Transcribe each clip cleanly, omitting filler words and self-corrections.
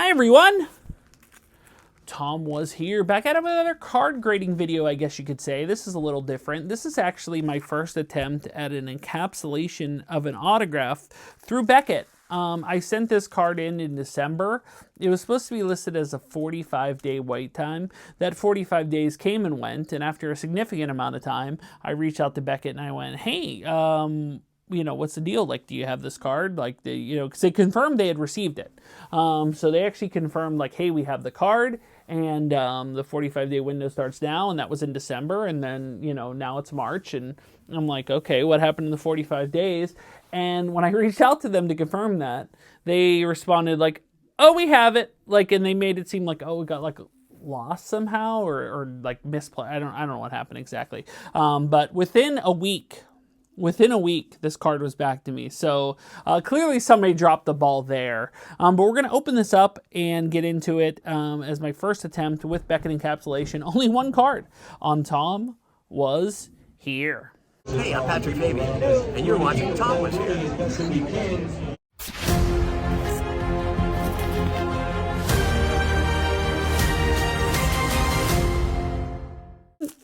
Hi everyone! TomWasHere, back at another card grading video, I guess you could say. This is a little different. This is actually my first attempt at an encapsulation of an autograph through Beckett. I sent this card in December. It was supposed to be listed as a 45-day wait time. That 45 days came and went, and after a significant amount of time, I reached out to Beckett and I went, hey, you know, what's the deal? Like, do you have this card? Like, because they confirmed they had received it. So they actually confirmed, like, hey, we have the card, and the 45-day window starts now, and that was in December, and then, you know, now it's March, and I'm like, okay, what happened in the 45 days? And when I reached out to them to confirm that, they responded like, oh, we have it. Like, and they made it seem like, oh, it got, like, lost somehow, or like misplaced. I don't know what happened exactly. But within a week, this card was back to me. So clearly somebody dropped the ball there. But we're going to open this up and get into it as my first attempt with Beckett Encapsulation. Only one card on Tom Was Here. Hey, I'm Patrick Fabian, and you're watching TomWasHere.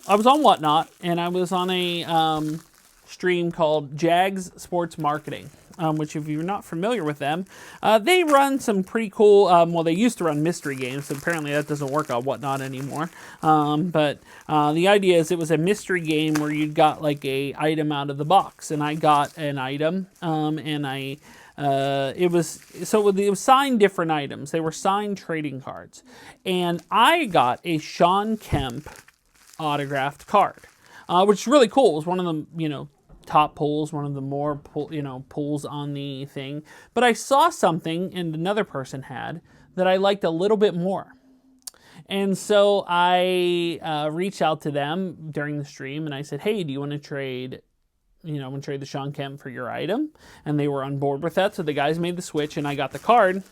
I was on Whatnot, and I was on a stream called Jags Sports Marketing, which if you're not familiar with them, they run some pretty cool, well, they used to run mystery games, so apparently that doesn't work on Whatnot anymore. But the idea is it was a mystery game where you got like a item out of the box, and I got an item, and it was signed different items. They were signed trading cards, and I got a Sean Kemp autographed card, which is really cool. It was one of the, you know, top pulls, one of the more pulls on the thing. But I saw something and another person had that I liked a little bit more. And so I reached out to them during the stream and I said, hey, do you want to trade, trade the Sean Kemp for your item? And they were on board with that. So the guys made the switch and I got the card.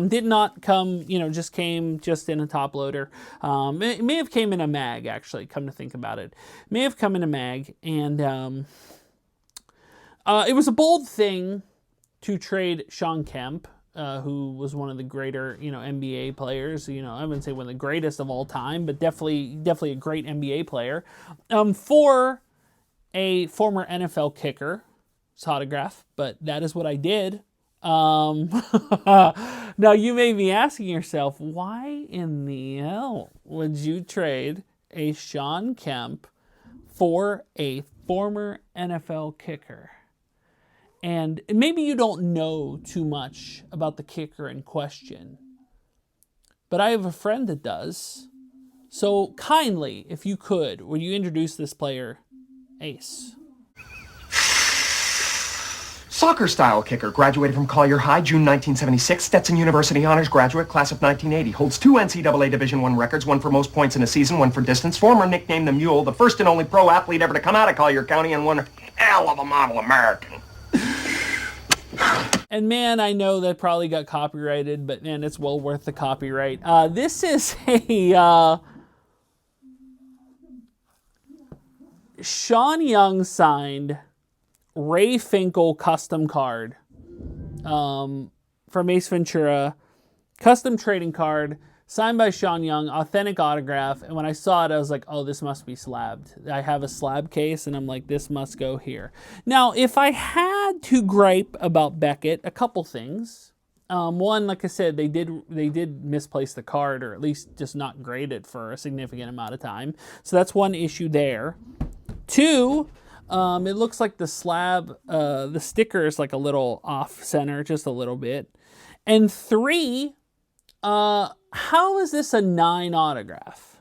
Did not come, came just in a top loader. It may have came in a mag, actually, come to think about it. May have come in a mag, and it was a bold thing to trade Sean Kemp, who was one of the greater, NBA players. I wouldn't say one of the greatest of all time, but definitely a great NBA player, for a former NFL kicker's autograph. But that is what I did. Now you may be asking yourself, why in the hell would you trade a Sean Kemp for a former NFL kicker? And maybe you don't know too much about the kicker in question, but I have a friend that does. So kindly, if you could, would you introduce this player, Ace? Soccer-style kicker, graduated from Collier High, June 1976, Stetson University Honors graduate, class of 1980. Holds 2 NCAA Division I records, one for most points in a season, one for distance. Former nicknamed the Mule, the first and only pro athlete ever to come out of Collier County, and one hell of a model American. And man, I know that probably got copyrighted, but man, it's well worth the copyright. This is a Sean Young signed Ray Finkle custom card from Ace Ventura. Custom trading card, signed by Sean Young, authentic autograph. And when I saw it, I was like, oh, this must be slabbed. I have a slab case, and I'm like, this must go here. Now, if I had to gripe about Beckett, a couple things. One, like I said, they did misplace the card, or at least just not grade it for a significant amount of time. So that's one issue there. Two, it looks like the slab, the sticker is like a little off center, just a little bit. And three, how is this a 9 autograph?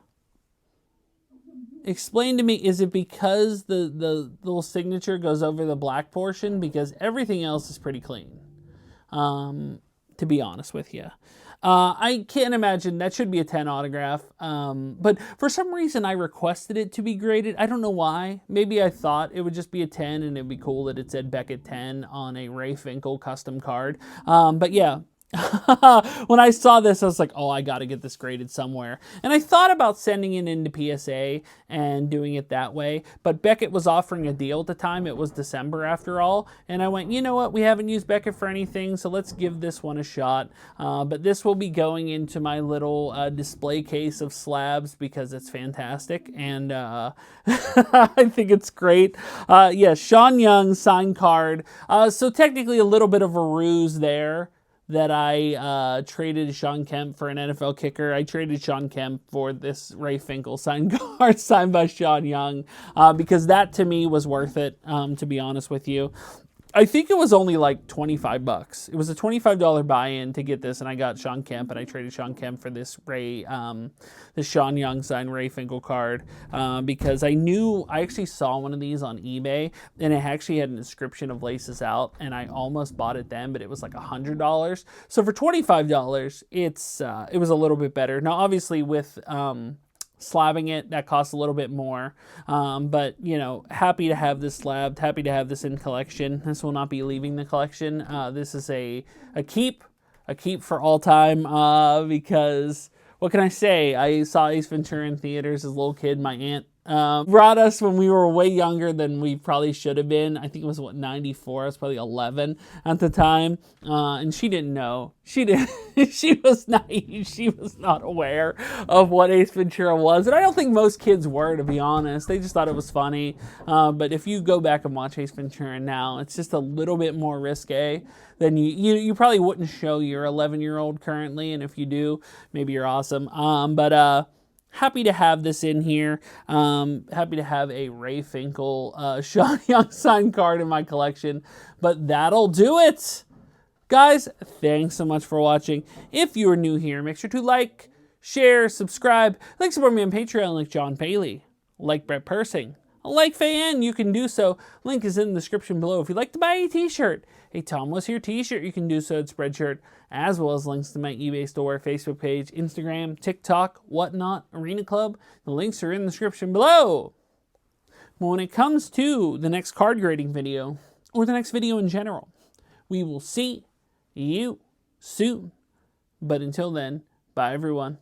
Explain to me, is it because the little signature goes over the black portion? Because everything else is pretty clean, to be honest with you. I can't imagine, that should be a 10 autograph. But for some reason I requested it to be graded. I don't know why. Maybe I thought it would just be a 10 and it'd be cool that it said Beckett 10 on a Ray Finkle custom card. But yeah, When I saw this, I was like, oh, I got to get this graded somewhere. And I thought about sending it into PSA and doing it that way. But Beckett was offering a deal at the time. It was December after all. And I went, you know what? We haven't used Beckett for anything, so let's give this one a shot. But this will be going into my little display case of slabs because it's fantastic. And I think it's great. Yes, Sean Young signed card. So technically a little bit of a ruse there, that I traded Sean Kemp for an NFL kicker. I traded Sean Kemp for this Ray Finkle signed card signed by Sean Young because that to me was worth it, to be honest with you. I think it was only like $25. It was a $25 buy-in to get this, and I got Sean Kemp, and I traded Sean Kemp for this this Sean Young signed Ray Finkle card because I actually saw one of these on eBay, and it actually had an inscription of Laces Out, and I almost bought it then, but it was like $100. So for $25, it was a little bit better. Now, obviously, with slabbing it, that costs a little bit more, but you know, happy to have this slabbed, happy to have this in collection. This will not be leaving the collection. This is a keep for all time, because what can I say? I saw Ace Ventura in theaters as a little kid. My aunt brought us when we were way younger than we probably should have been. I think it was, 94? I was probably 11 at the time. And she didn't know. She was naive. She was not aware of what Ace Ventura was. And I don't think most kids were, to be honest. They just thought it was funny. But if you go back and watch Ace Ventura now, it's just a little bit more risque than you probably wouldn't show your 11-year-old currently. And if you do, maybe you're awesome. Happy to have this in here. Happy to have a Ray Finkle Sean Young signed card in my collection. But that'll do it. Guys, thanks so much for watching. If you are new here, make sure to like, share, subscribe. Like support me on Patreon like John Bailey, like Brett Persing, like Faye, you can do so. Link is in the description below. If you'd like to buy a t-shirt, a TomWasHere t-shirt, you can do so at Spreadshirt, as well as links to my eBay store, Facebook page, Instagram, TikTok, whatnot, Arena Club. The links are in the description below. But when it comes to the next card grading video, or the next video in general, we will see you soon. But until then, bye everyone.